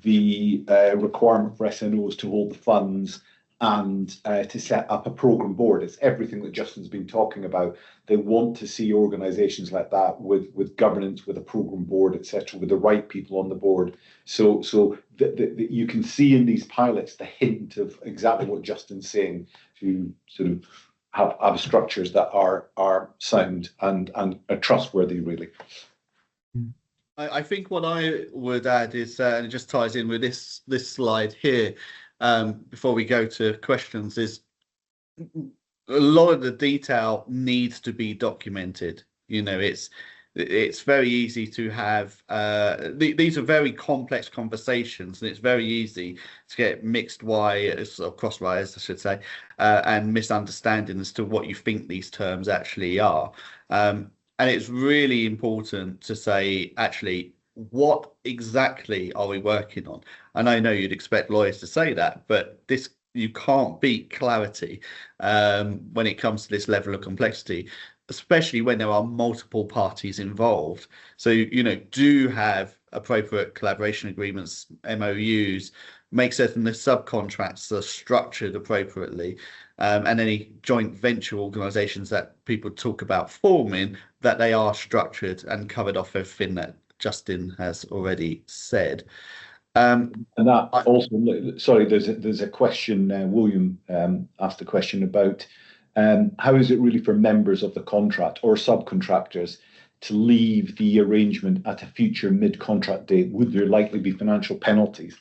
the requirement for SNOs to hold the funds and to set up a programme board. It's everything that Justin's been talking about. They want to see organisations like that with governance, with a programme board, etc., with the right people on the board. So you can see in these pilots the hint of exactly what Justin's saying, to sort of have structures that are sound and are trustworthy, really. I think what I would add is, and it just ties in with this slide here, before we go to questions, is a lot of the detail needs to be documented. You know, it's very easy to have these are very complex conversations, and it's very easy to get mixed wires or cross wires, I should say, and misunderstanding as to what you think these terms actually are. And it's really important to say, actually, what exactly are we working on? And I know you'd expect lawyers to say that, but you can't beat clarity when it comes to this level of complexity, especially when there are multiple parties involved. So, you know, do have appropriate collaboration agreements, MOUs, make certain the subcontracts are structured appropriately, and any joint venture organisations that people talk about forming, that they are structured and covered off everything that Justin has already said. And that also, sorry, there's a question. William asked a question about how is it really for members of the contract or subcontractors to leave the arrangement at a future mid-contract date? Would there likely be financial penalties?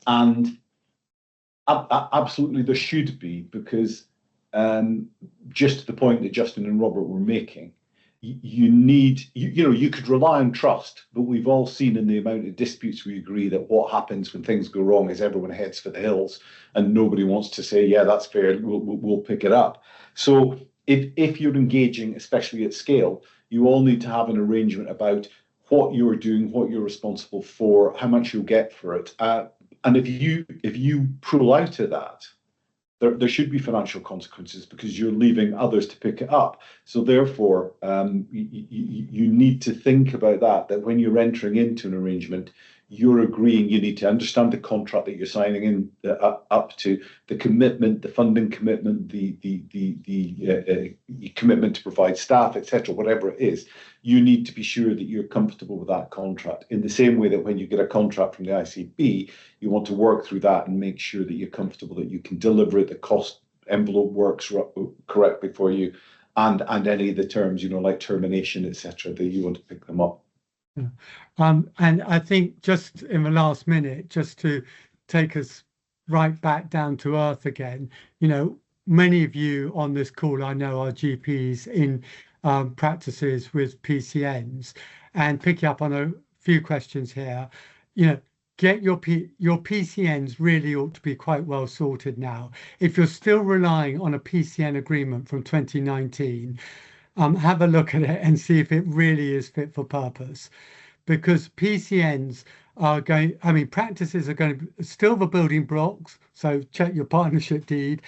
And absolutely there should be, because just to the point that Justin and Robert were making, you need, you could rely on trust, but we've all seen in the amount of disputes we agree that what happens when things go wrong is everyone heads for the hills and nobody wants to say, yeah, that's fair, we'll pick it up. So if you're engaging, especially at scale, you all need to have an arrangement about what you're doing, what you're responsible for, how much you'll get for it. And if you pull out of that, there should be financial consequences because you're leaving others to pick it up. So therefore, you need to think about that when you're entering into an arrangement, you're agreeing, you need to understand the contract that you're signing in up to, the commitment, the funding commitment, the commitment to provide staff, etc., whatever it is. You need to be sure that you're comfortable with that contract. In the same way that when you get a contract from the ICB, you want to work through that and make sure that you're comfortable that you can deliver it, the cost envelope works correctly for you, and any of the terms, like termination, etc., that you want to pick them up. Yeah. And I think just in the last minute, just to take us right back down to earth again, many of you on this call I know are GPs in practices with PCNs, and picking up on a few questions here, get your PCNs really ought to be quite well sorted now. If you're still relying on a PCN agreement from 2019, have a look at it and see if it really is fit for purpose. Because PCNs are practices are going to still the building blocks. So check your partnership deed.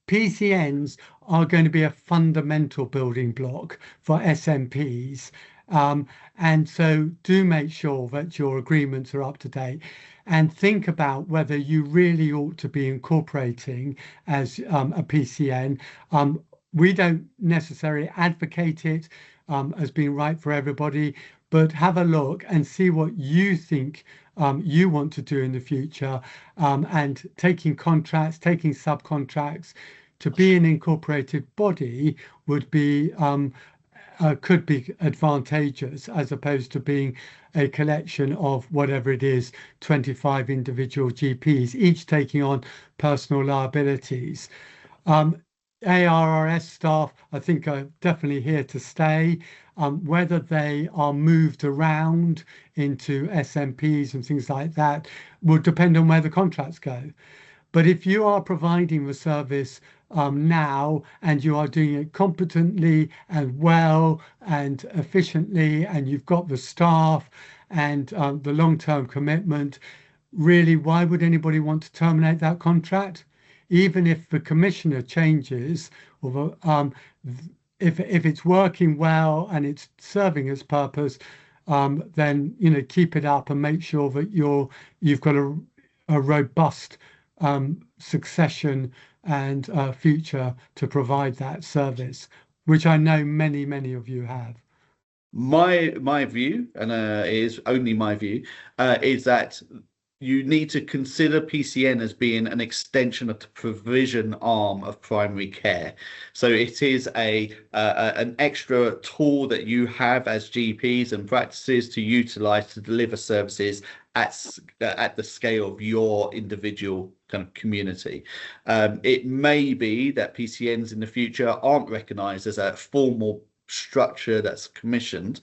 PCNs are going to be a fundamental building block for SNPs. And so do make sure that your agreements are up to date and think about whether you really ought to be incorporating as a PCN. We don't necessarily advocate it as being right for everybody, but have a look and see what you think you want to do in the future, and taking contracts, taking subcontracts to be an incorporated body would be could be advantageous, as opposed to being a collection of whatever it is, 25 individual GPs, each taking on personal liabilities. ARRS staff, I think, are definitely here to stay. Whether they are moved around into SNPs and things like that will depend on where the contracts go. But if you are providing the service now and you are doing it competently and well and efficiently, and you've got the staff and the long-term commitment, really, why would anybody want to terminate that contract? Even if the commissioner changes, or if it's working well and it's serving its purpose, then keep it up and make sure that you've got a robust succession and future to provide that service, which I know many of you have. My view, and is only my view, is that you need to consider PCN as being an extension of the provision arm of primary care. So it is an extra tool that you have as GPs and practices to utilise to deliver services at the scale of your individual kind of community. It may be that PCNs in the future aren't recognised as a formal structure that's commissioned,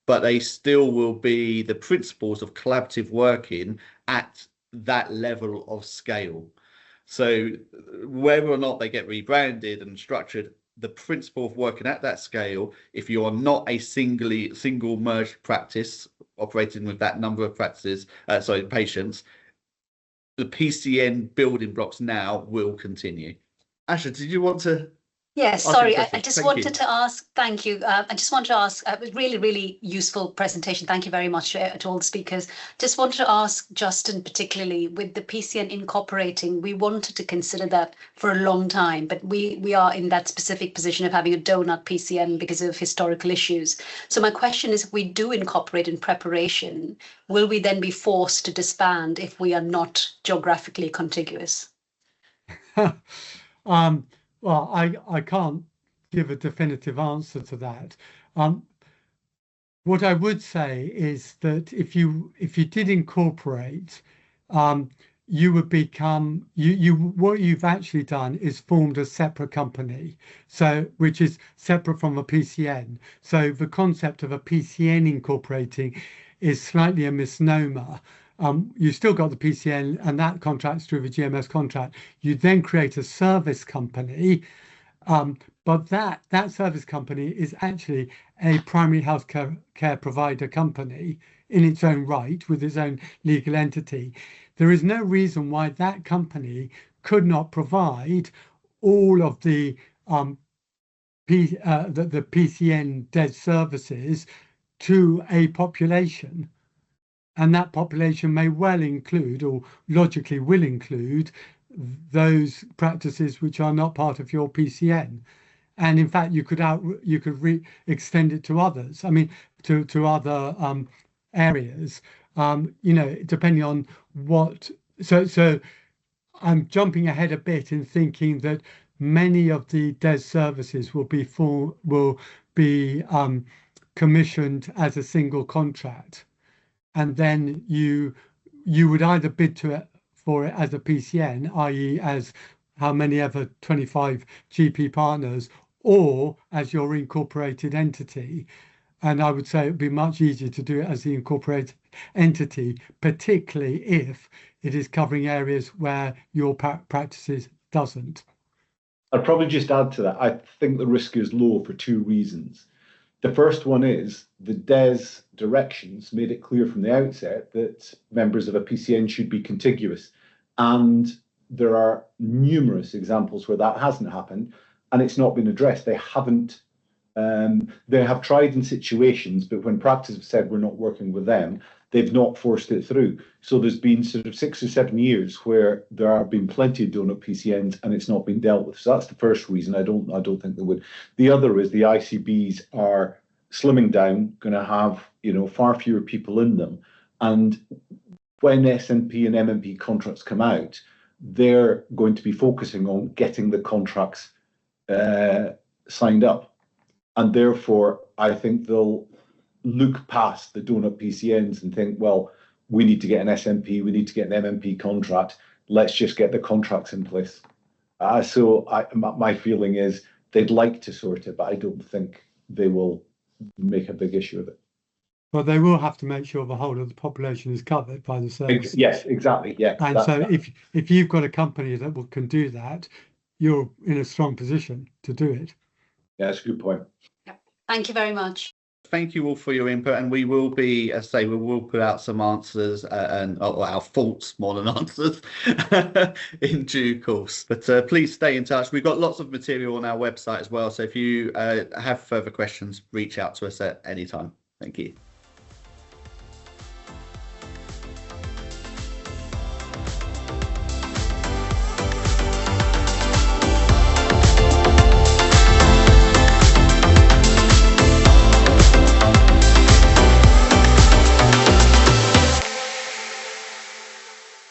but they still will be the principles of collaborative working at that level of scale. So whether or not they get rebranded and structured, the principle of working at that scale, if you are not a single merged practice operating with that number of practices, patients, the PCN building blocks now will continue. Asha, did you want to? Yes, sorry, I just wanted to ask, thank you. I just want to ask, it was really useful presentation. Thank you very much to all the speakers. Just wanted to ask Justin, particularly with the PCN incorporating, we wanted to consider that for a long time, but we are in that specific position of having a donut PCN because of historical issues. So my question is, if we do incorporate in preparation, will we then be forced to disband if we are not geographically contiguous? Well, I can't give a definitive answer to that. What I would say is that if you did incorporate, you would become what you've actually done is formed a separate company, so which is separate from a PCN. So the concept of a PCN incorporating is slightly a misnomer. You still got the PCN and that contracts through the GMS contract. You then create a service company, but that service company is actually a primary health care provider company in its own right with its own legal entity. There is no reason why that company could not provide all of the PCN DES services to a population. And that population may well include, or logically will include, those practices which are not part of your PCN. And in fact, you could extend it to others. I mean, to other areas. Depending on what. So I'm jumping ahead a bit in thinking that many of the DES services will be commissioned as a single contract, and then you would either bid for it as a PCN, i.e. as how many ever 25 GP partners, or as your incorporated entity. And I would say it would be much easier to do it as the incorporated entity, particularly if it is covering areas where your practices doesn't. I'd probably just add to that. I think the risk is low for two reasons. The first one is the DES directions made it clear from the outset that members of a PCN should be contiguous. And there are numerous examples where that hasn't happened and it's not been addressed. They haven't. They have tried in situations, but when practice have said we're not working with them, they've not forced it through. So there's been sort of 6 or 7 years where there have been plenty of donut PCNs and it's not been dealt with. So that's the first reason. I don't think they would. The other is the ICBs are slimming down, going to have far fewer people in them, and when SNP and MNP contracts come out, they're going to be focusing on getting the contracts signed up. And therefore, I think they'll look past the donut PCNs and think, well, we need to get an SNP, we need to get an MNP contract. Let's just get the contracts in place. My feeling is they'd like to sort it, but I don't think they will make a big issue of it. Well, they will have to make sure the whole of the population is covered by the service. Yes, exactly. Yeah. And if you've got a company that can do that, you're in a strong position to do it. Yeah, that's a good point. Thank you very much. Thank you all for your input, and we will be, as I say, we will put out some answers or our thoughts more than answers in due course. But please stay in touch. We've got lots of material on our website as well, so if you have further questions, reach out to us at any time. Thank you.